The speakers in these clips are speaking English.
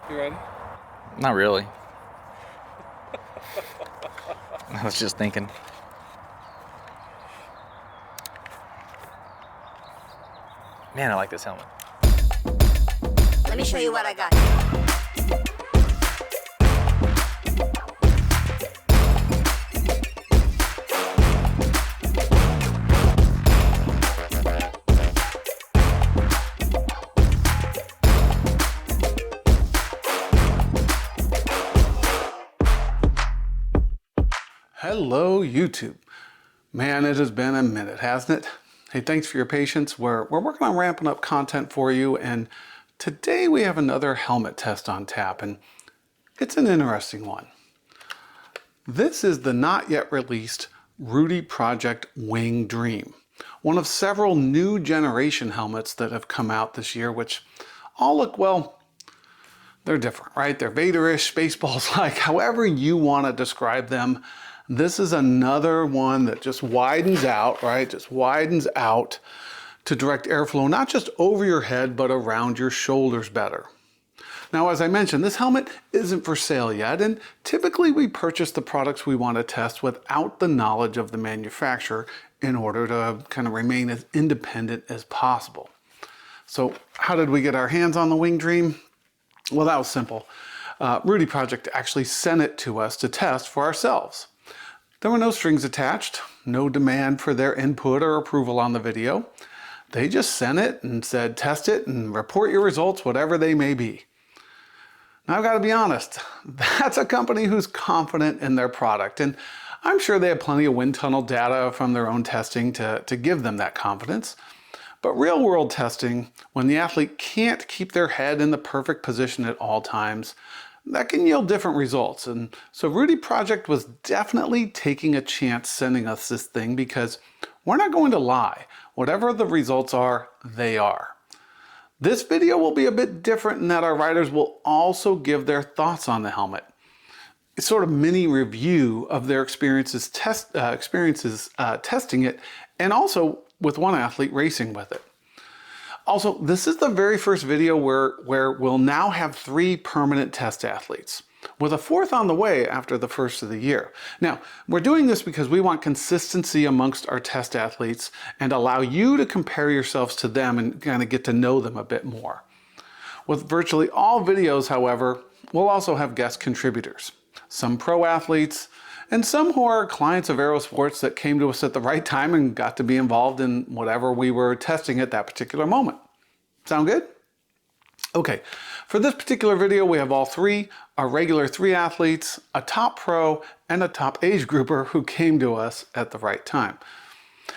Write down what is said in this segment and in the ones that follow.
You ready? Not really. I was just thinking. Man, I like this helmet. Let me show you what I got. Hello, YouTube. Man, it has been a minute, hasn't it? Hey, thanks for your patience. We're working on ramping up content for you, and today we have another helmet test on tap, and it's an interesting one. This is the not yet released Rudy Project WingDream, one of several new generation helmets that have come out this year, which all look, well, they're different, right? They're Vader-ish, Spaceballs-like, however you want to describe them. This is another one that just widens out, right? Just widens out to direct airflow, not just over your head, but around your shoulders better. Now, as I mentioned, this helmet isn't for sale yet, and typically we purchase the products we want to test without the knowledge of the manufacturer in order to kind of remain as independent as possible. So how did we get our hands on the WingDream? Well, that was simple. Rudy Project actually sent it to us to test for ourselves. There were no strings attached, no demand for their input or approval on the video. They just sent it and said, test it and report your results, whatever they may be. Now, I've got to be honest, that's a company who's confident in their product, and I'm sure they have plenty of wind tunnel data from their own testing to give them that confidence. But real world testing, when the athlete can't keep their head in the perfect position at all times, that can yield different results. And so Rudy Project was definitely taking a chance sending us this thing because we're not going to lie. Whatever the results are, they are. This video will be a bit different in that our riders will also give their thoughts on the helmet. It's sort of mini review of their experiences testing it, and also with one athlete racing with it. Also, this is the very first video where we'll now have 3 permanent test athletes, with a 4th on the way after the first of the year. Now, we're doing this because we want consistency amongst our test athletes and allow you to compare yourselves to them and kind of get to know them a bit more. With virtually all videos, however, we'll also have guest contributors, some pro athletes, and some who are clients of Aero Sports that came to us at the right time and got to be involved in whatever we were testing at that particular moment. Sound good? Okay, for this particular video, we have all 3, our regular 3 athletes, a top pro, and a top age grouper who came to us at the right time.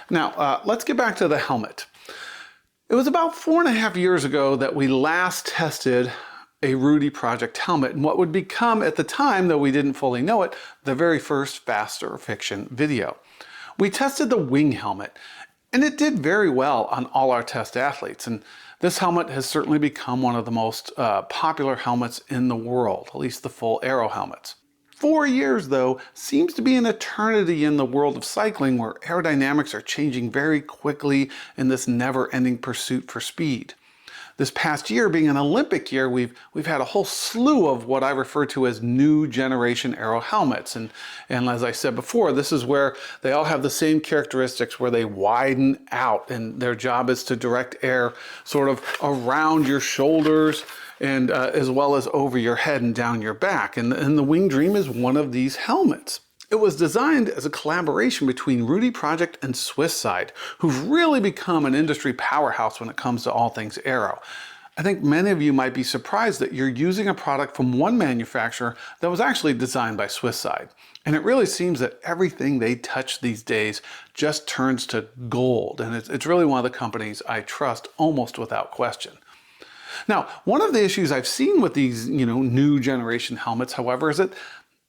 Now, let's get back to the helmet. It was about 4.5 years ago that we last tested a Rudy Project helmet in what would become, at the time, though we didn't fully know it, the very first Faster Fiction video. We tested the wing helmet, and it did very well on all our test athletes. And this helmet has certainly become one of the most popular helmets in the world, at least the full Aero helmets. 4 years, though, seems to be an eternity in the world of cycling, where aerodynamics are changing very quickly in this never-ending pursuit for speed. This past year being an Olympic year, we've had a whole slew of what I refer to as new generation Aero helmets. And as I said before, this is where they all have the same characteristics, where they widen out, and their job is to direct air sort of around your shoulders and as well as over your head and down your back. And the WingDream is one of these helmets. It was designed as a collaboration between Rudy Project and Swisside, who've really become an industry powerhouse when it comes to all things Aero. I think many of you might be surprised that you're using a product from one manufacturer that was actually designed by Swisside. And it really seems that everything they touch these days just turns to gold. And it's really one of the companies I trust almost without question. Now, one of the issues I've seen with these, new generation helmets, however, is that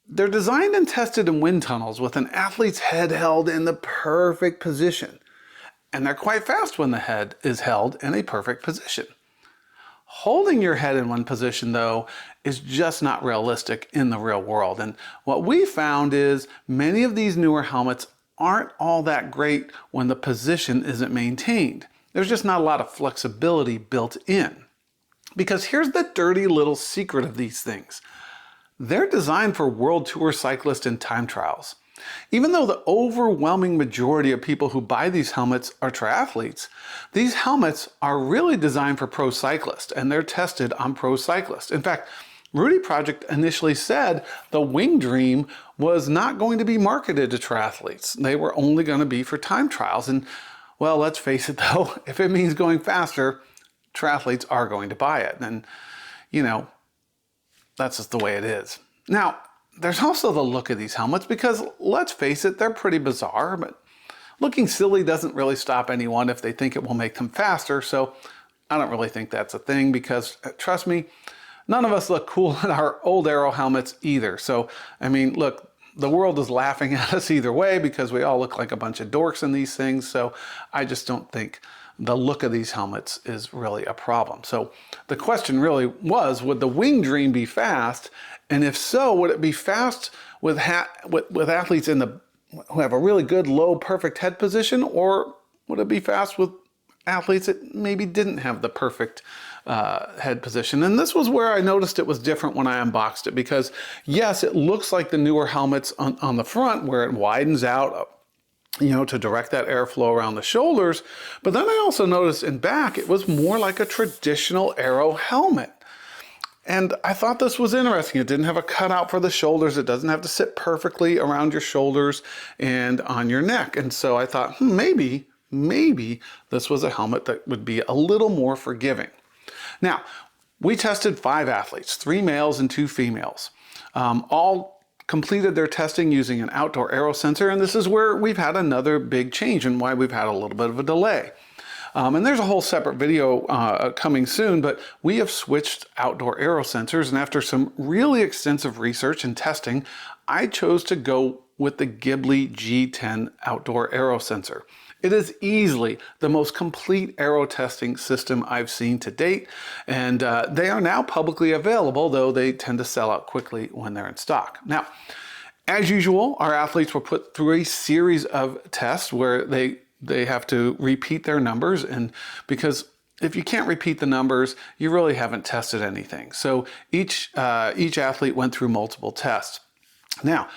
they're designed and tested in wind tunnels with an athlete's head held in the perfect position. And they're quite fast when the head is held in a perfect position. Holding your head in one position, though, is just not realistic in the real world. And what we found is many of these newer helmets aren't all that great when the position isn't maintained. There's just not a lot of flexibility built in. Because here's the dirty little secret of these things. They're designed for World Tour cyclists and time trials. Even though the overwhelming majority of people who buy these helmets are triathletes, these helmets are really designed for pro cyclists, and they're tested on pro cyclists. In fact, Rudy Project initially said the WingDream was not going to be marketed to triathletes. They were only going to be for time trials. And well, let's face it though, if it means going faster, triathletes are going to buy it. And you know, that's just the way it is. Now, there's also the look of these helmets because let's face it, they're pretty bizarre, but looking silly doesn't really stop anyone if they think it will make them faster. So I don't really think that's a thing because trust me, none of us look cool in our old Aero helmets either. So, I mean, look, the world is laughing at us either way because we all look like a bunch of dorks in these things. So I just don't think the look of these helmets is really a problem. So the question really was, would the WingDream be fast? And if so, would it be fast with athletes who have a really good, low, perfect head position? Or would it be fast with athletes that maybe didn't have the perfect head position? And this was where I noticed it was different when I unboxed it, because yes, it looks like the newer helmets on the front where it widens out, you know, to direct that airflow around the shoulders. But then I also noticed in back, it was more like a traditional Aero helmet. And I thought this was interesting. It didn't have a cutout for the shoulders. It doesn't have to sit perfectly around your shoulders and on your neck. And so I thought, maybe this was a helmet that would be a little more forgiving. Now, we tested 5 athletes, 3 males and 2 females. All completed their testing using an outdoor Aero sensor, and this is where we've had another big change and why we've had a little bit of a delay. And there's a whole separate video coming soon, but we have switched outdoor Aero sensors, and after some really extensive research and testing, I chose to go with the Ghibli G10 outdoor Aero sensor. It is easily the most complete Aero testing system I've seen to date, and they are now publicly available, though they tend to sell out quickly when they're in stock. Now, as usual, our athletes were put through a series of tests where they have to repeat their numbers, and because if you can't repeat the numbers, you really haven't tested anything. So each athlete went through multiple tests. Now,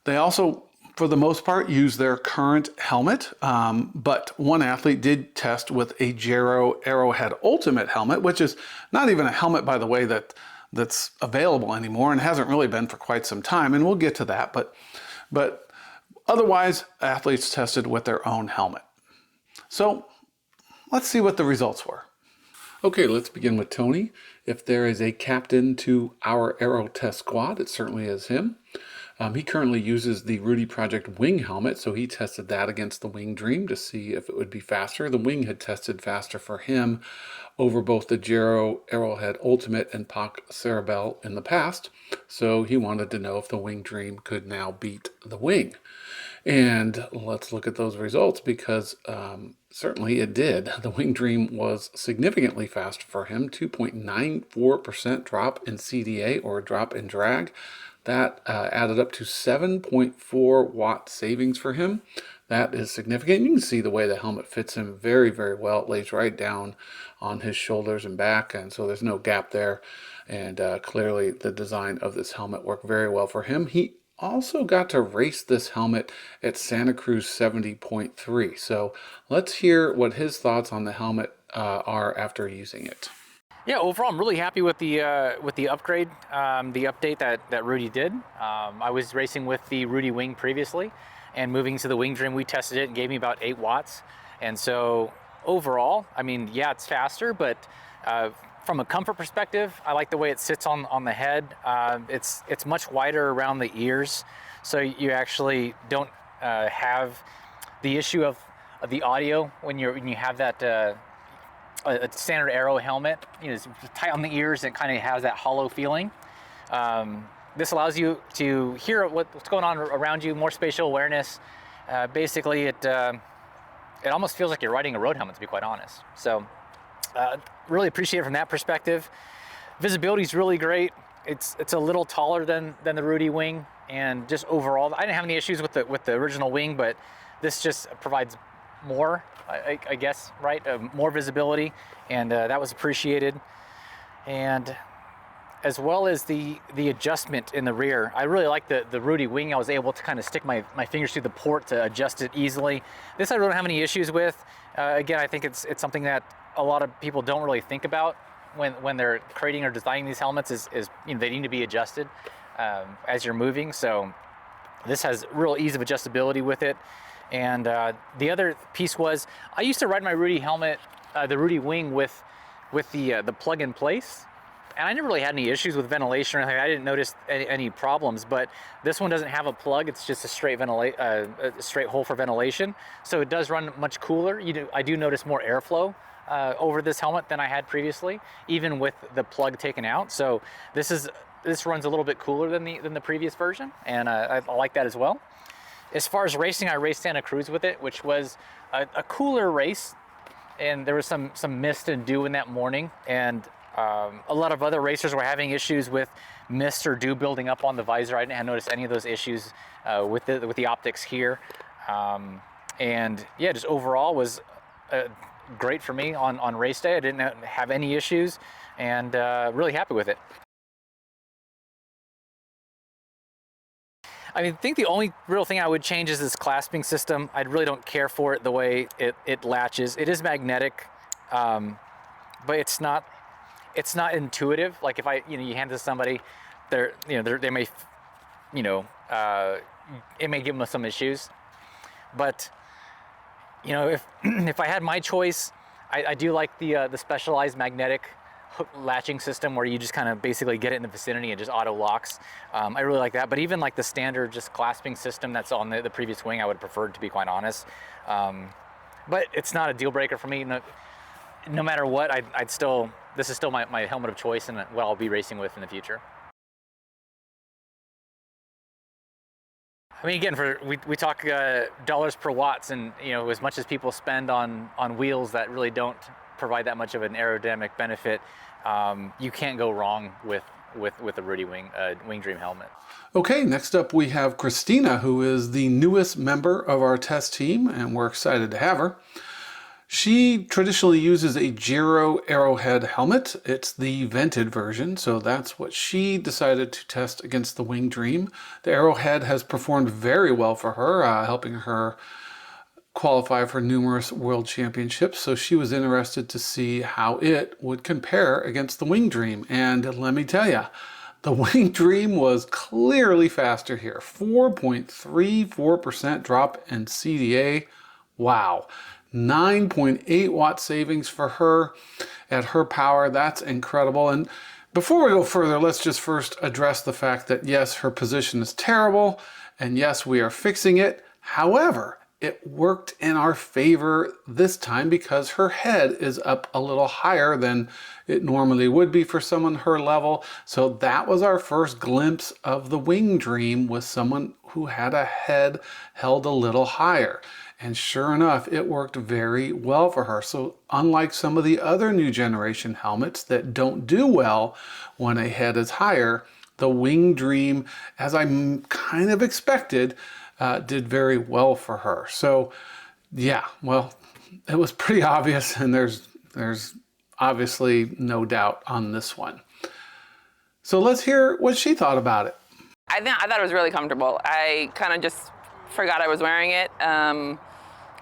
they also, for the most part, use their current helmet, but one athlete did test with a Aero Arrowhead Ultimate helmet, which is not even a helmet, by the way, that's available anymore and hasn't really been for quite some time, and we'll get to that. But otherwise, athletes tested with their own helmet. So let's see what the results were. Okay, let's begin with Tony. If there is a captain to our Aero test squad, it certainly is him. He currently uses the Rudy Project Wing helmet, so he tested that against the WingDream to see if it would be faster. The Wing had tested faster for him over both the Aero Arrowhead Ultimate and POC Cerebel in the past, so he wanted to know if the WingDream could now beat the Wing. And let's look at those results, because certainly it did. The WingDream was significantly faster for him, 2.94% drop in CDA, or drop in drag. That added up to 7.4 watt savings for him. That is significant. You can see the way the helmet fits him very, very well. It lays right down on his shoulders and back, and so there's no gap there. And clearly the design of this helmet worked very well for him. He also got to race this helmet at Santa Cruz 70.3. So let's hear what his thoughts on the helmet are after using it. Yeah, overall, I'm really happy with the upgrade, the update that Rudy did. I was racing with the Rudy Wing previously, and moving to the WingDream, we tested it and gave me about 8 watts. And so overall, I mean, yeah, it's faster, but from a comfort perspective, I like the way it sits on the head. It's much wider around the ears, so you actually don't have the issue of the audio when you have that a standard Aero helmet. You know, it's tight on the ears. It kind of has that hollow feeling. This allows you to hear what's going on around you, more spatial awareness. Basically, it almost feels like you're riding a road helmet, to be quite honest. So really appreciate it from that perspective. Visibility is really great. It's a little taller than the Rudy Wing, and just overall, I didn't have any issues with the original Wing, but this just provides more, I guess, right? More visibility, and that was appreciated. and as well as the adjustment in the rear. I really like the Rudy wing. I was able to kind of stick my fingers through the port to adjust it easily. This I don't have any issues with. Again, I think it's something that a lot of people don't really think about when they're creating or designing these helmets is they need to be adjusted as you're moving. So this has real ease of adjustability with it. And the other piece was, I used to ride my Rudy helmet, the Rudy wing with the plug in place. And I never really had any issues with ventilation or anything. I didn't notice any problems, but this one doesn't have a plug. It's just a straight straight hole for ventilation. So it does run much cooler. I do notice more airflow over this helmet than I had previously, even with the plug taken out. So this runs a little bit cooler than the previous version, and I like that as well. As far as racing, I raced Santa Cruz with it, which was a cooler race, and there was some mist and dew in that morning, and a lot of other racers were having issues with mist or dew building up on the visor. I didn't notice any of those issues with the optics here, and yeah, just overall was great for me on race day. I didn't have any issues, and really happy with it. I think the only real thing I would change is this clasping system. I really don't care for it the way it latches. It is magnetic, but it's not intuitive. Like if you hand it to somebody, they may, it may give them some issues. But if I had my choice, I do like the specialized magnetic hook latching system where you just kind of basically get it in the vicinity and just auto locks. I really like that. But even like the standard just clasping system that's on the previous wing, I would prefer, to be quite honest. But it's not a deal breaker for me. No matter what, this is still my helmet of choice and what I'll be racing with in the future. I mean, again, we talk dollars per watts, and as much as people spend on wheels that really don't provide that much of an aerodynamic benefit, you can't go wrong with a Rudy WingDream helmet. Okay, next up we have Christina, who is the newest member of our test team, and we're excited to have her. She traditionally uses a Giro Arrowhead helmet. It's the vented version, so that's what she decided to test against the WingDream. The Arrowhead has performed very well for her, helping her qualify for numerous world championships, so she was interested to see how it would compare against the WingDream. And let me tell you, the WingDream was clearly faster here. 4.34% drop in CDA. Wow. 9.8 watt savings for her at her power. That's incredible. And before we go further, let's just first address the fact that yes, her position is terrible, and yes, we are fixing it. However, it worked in our favor this time because her head is up a little higher than it normally would be for someone her level. So that was our first glimpse of the WingDream with someone who had a head held a little higher. And sure enough, it worked very well for her. So unlike some of the other new generation helmets that don't do well when a head is higher, the WingDream, as I kind of expected, did very well for her. So yeah, well, it was pretty obvious, and there's obviously no doubt on this one. So let's hear what she thought about it. I thought it was really comfortable. I kind of just forgot I was wearing it.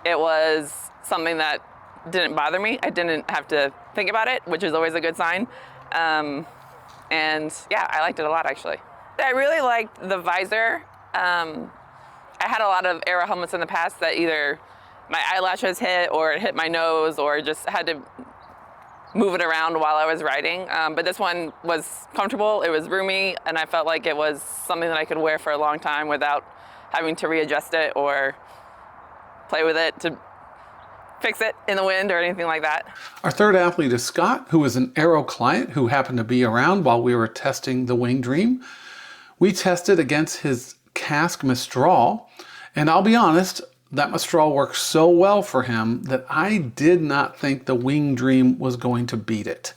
It was something that didn't bother me. I didn't have to think about it, which is always a good sign. And yeah, I liked it a lot, actually. I really liked the visor. I had a lot of Aero helmets in the past that either my eyelashes hit or it hit my nose or just had to move it around while I was riding. But this one was comfortable, it was roomy, and I felt like it was something that I could wear for a long time without having to readjust it or play with it to fix it in the wind or anything like that. Our third athlete is Scott, who is an Aero client who happened to be around while we were testing the WingDream. We tested against his Cask Mistral, and I'll be honest, that Mistral worked so well for him that I did not think the WingDream was going to beat it.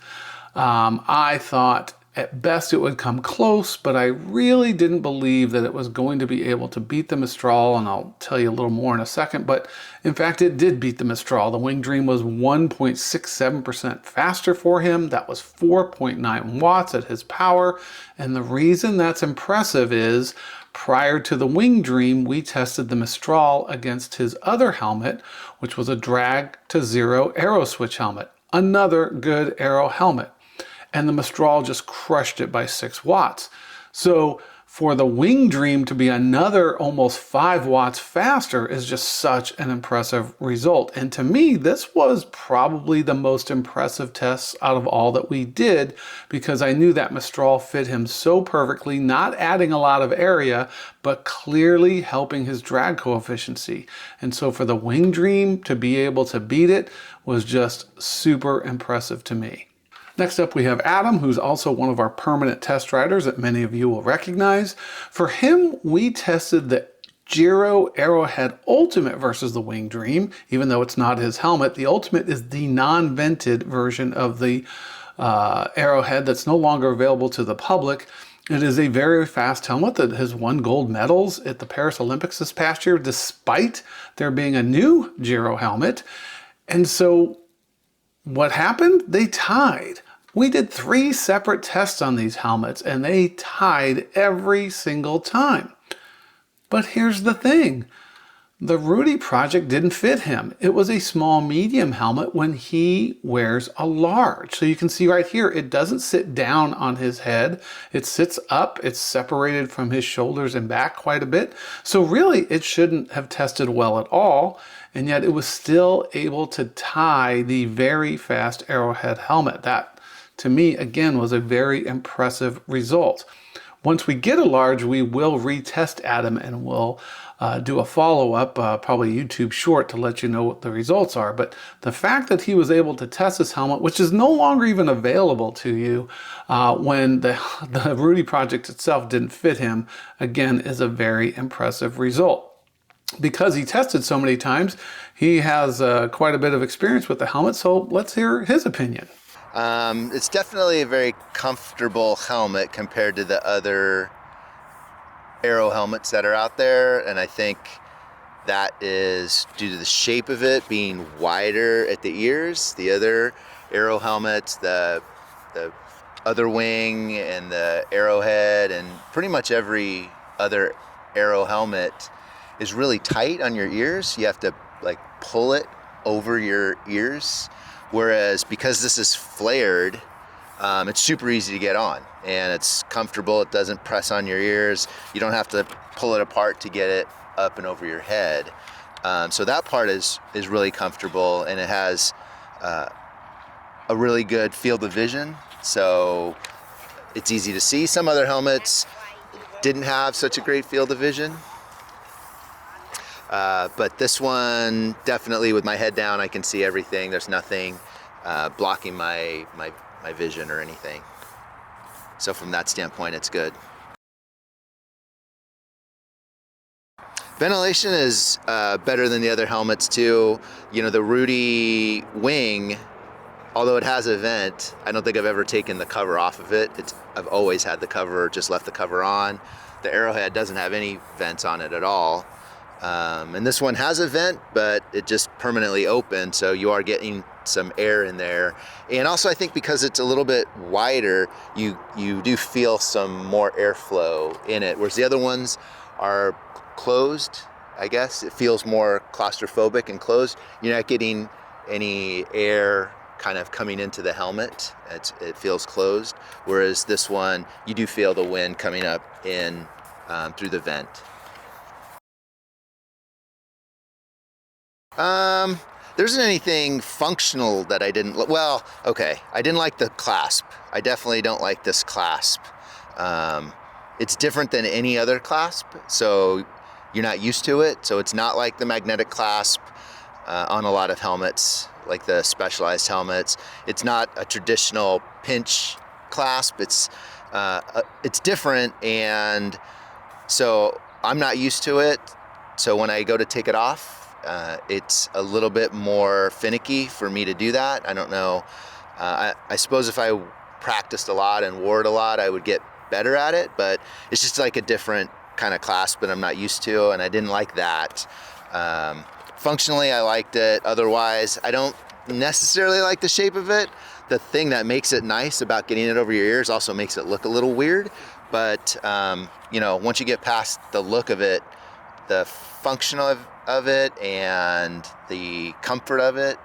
I thought At best, it would come close, but I really didn't believe that it was going to be able to beat the Mistral, and I'll tell you a little more in a second, but in fact, it did beat the Mistral. The WingDream was 1.67% faster for him. That was 4.9 watts at his power, and the reason that's impressive is prior to the WingDream, we tested the Mistral against his other helmet, which was a drag to zero Aero switch helmet. Another good Aero helmet. And the Mistral just crushed it by 6 watts. So for the WingDream to be another almost 5 watts faster is just such an impressive result. And to me, this was probably the most impressive test out of all that we did, because I knew that Mistral fit him so perfectly, not adding a lot of area, but clearly helping his drag coefficient. And so for the WingDream to be able to beat it was just super impressive to me. Next up, we have Adam, who's also one of our permanent test riders that many of you will recognize. For him, we tested the Giro Arrowhead Ultimate versus the WingDream, even though it's not his helmet. The Ultimate is the non-vented version of the Arrowhead that's no longer available to the public. It is a very fast helmet that has won gold medals at the Paris Olympics this past year, despite there being a new Giro helmet. And so what happened? They tied. We did 3 separate tests on these helmets and they tied every single time. But here's the thing. The Rudy Project didn't fit him. It was a small medium helmet when he wears a large. So you can see right here, it doesn't sit down on his head. It sits up. It's separated from his shoulders and back quite a bit. So really, it shouldn't have tested well at all. And yet it was still able to tie the very fast Arrowhead helmet. That, to me, again, was a very impressive result. Once we get a large, we will retest Adam and we'll do a follow-up, probably a YouTube short, to let you know what the results are. But the fact that he was able to test this helmet, which is no longer even available to you when the Rudy Project itself didn't fit him, again, is a very impressive result. Because he tested so many times, he has quite a bit of experience with the helmet, so let's hear his opinion. It's definitely a very comfortable helmet compared to the other Aero helmets that are out there, and I think that is due to the shape of it being wider at the ears. The other Aero helmets, the other wing and the Arrowhead and pretty much every other Aero helmet is really tight on your ears. You have to like pull it over your ears. Whereas because this is flared, it's super easy to get on and it's comfortable. It doesn't press on your ears. You don't have to pull it apart to get it up and over your head. So that part is really comfortable, and it has a really good field of vision. So it's easy to see. Some other helmets didn't have such a great field of vision. But this one, definitely with my head down, I can see everything. There's nothing blocking my vision or anything. So from that standpoint, it's good. Ventilation is better than the other helmets too. You know, the Rudy wing, although it has a vent, I don't think I've ever taken the cover off of it. I've always had the cover, just left the cover on. The Arrowhead doesn't have any vents on it at all. And this one has a vent, but it just permanently open, so you are getting some air in there. And also I think because it's a little bit wider, you do feel some more airflow in it, whereas the other ones are closed. I guess it feels more claustrophobic and closed. You're not getting any air kind of coming into the helmet. It feels closed, whereas this one, you do feel the wind coming up in through the vent. There isn't anything functional that I didn't, well, okay, I didn't like the clasp. I definitely don't like this clasp. It's different than any other clasp, so you're not used to it. So it's not like the magnetic clasp on a lot of helmets, like the Specialized helmets. It's not a traditional pinch clasp. It's different, and so I'm not used to it. So when I go to take it off, it's a little bit more finicky for me to do that. I don't know. I suppose if I practiced a lot and wore it a lot, I would get better at it, but it's just like a different kind of clasp that I'm not used to, and I didn't like that. Functionally, I liked it. Otherwise, I don't necessarily like the shape of it. The thing that makes it nice about getting it over your ears also makes it look a little weird, but you know, once you get past the look of it, the function of it and the comfort of it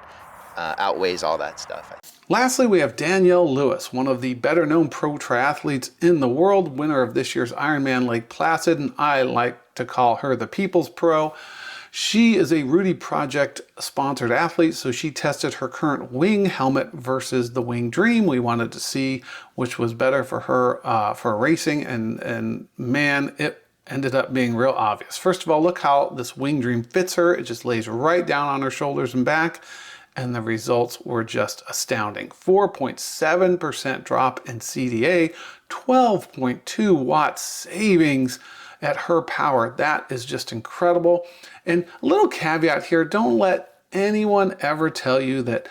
outweighs all that stuff. Lastly, we have Danielle Lewis, one of the better known pro triathletes in the world, winner of this year's Ironman Lake Placid, and I like to call her the People's Pro. She is a Rudy Project sponsored athlete, so she tested her current wing helmet versus the WingDream. We wanted to see which was better for her for racing, and man, it ended up being real obvious. First of all, look how this WingDream fits her. It just lays right down on her shoulders and back, and the results were just astounding. 4.7% drop in CDA, 12.2 watt savings at her power. That is just incredible. And a little caveat here, don't let anyone ever tell you that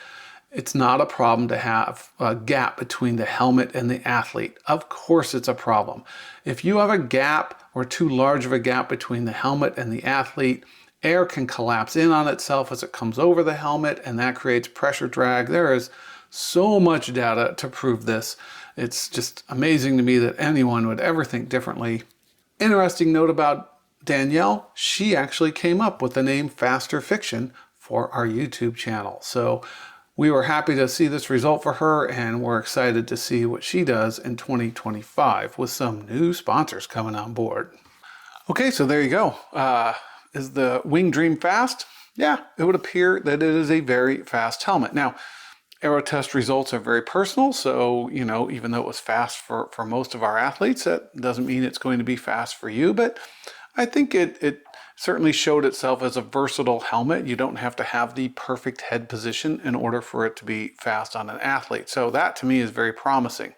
it's not a problem to have a gap between the helmet and the athlete. Of course it's a problem. If you have a gap or too large of a gap between the helmet and the athlete, air can collapse in on itself as it comes over the helmet, and that creates pressure drag. There is so much data to prove this. It's just amazing to me that anyone would ever think differently. Interesting note about Danielle, she actually came up with the name Faster Fiction for our YouTube channel. So we were happy to see this result for her, and we're excited to see what she does in 2025 with some new sponsors coming on board. Okay, so there you go. Is the WingDream fast? Yeah, it would appear that it is a very fast helmet. Now, Aero test results are very personal, so, you know, even though it was fast for most of our athletes, that doesn't mean it's going to be fast for you, but I think it certainly showed itself as a versatile helmet. You don't have to have the perfect head position in order for it to be fast on an athlete. So that to me is very promising.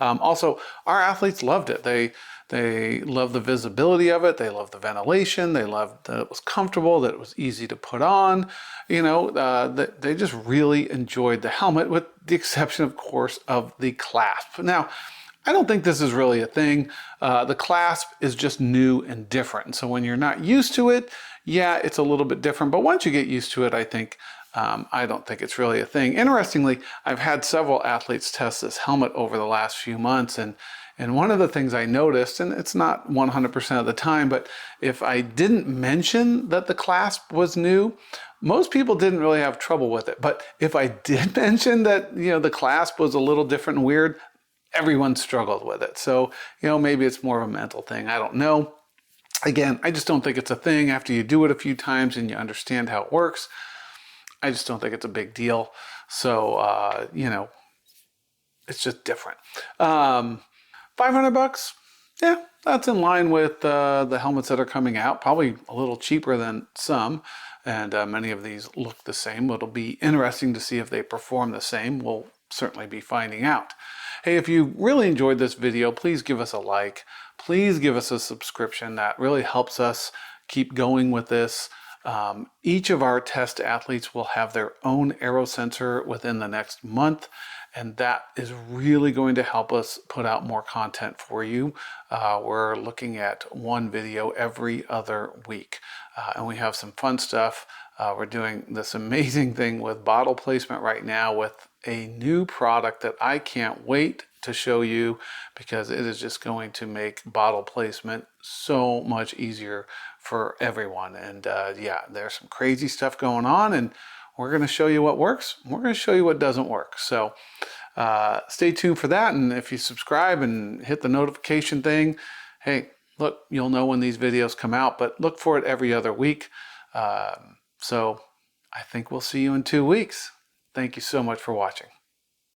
Also, our athletes loved it. They love the visibility of it. They love the ventilation. They loved that it was comfortable, that it was easy to put on. You know, they just really enjoyed the helmet, with the exception, of course, of the clasp. Now, I don't think this is really a thing. The clasp is just new and different. And so when you're not used to it, yeah, it's a little bit different. But once you get used to it, I think I don't think it's really a thing. Interestingly, I've had several athletes test this helmet over the last few months, and one of the things I noticed, and it's not 100% of the time, but if I didn't mention that the clasp was new, most people didn't really have trouble with it. But if I did mention that, you know, the clasp was a little different and weird, everyone struggled with it. So, you know, maybe it's more of a mental thing. I don't know. Again, I just don't think it's a thing. After you do it a few times and you understand how it works, I just don't think it's a big deal. So, you know, it's just different. $500, yeah, that's in line with the helmets that are coming out. Probably a little cheaper than some, and many of these look the same. It'll be interesting to see if they perform the same. We'll certainly be finding out. Hey, if you really enjoyed this video, please give us a like. Please give us a subscription. That really helps us keep going with this. Each of our test athletes will have their own Aero sensor within the next month, and that is really going to help us put out more content for you. We're looking at one video every other week, and we have some fun stuff. We're doing this amazing thing with bottle placement right now with a new product that I can't wait to show you, because it is just going to make bottle placement so much easier for everyone. And yeah, there's some crazy stuff going on, and we're going to show you what works. We're going to show you what doesn't work. So stay tuned for that. And if you subscribe and hit the notification thing, hey, look, you'll know when these videos come out, but look for it every other week. So I think we'll see you in 2 weeks. Thank you so much for watching.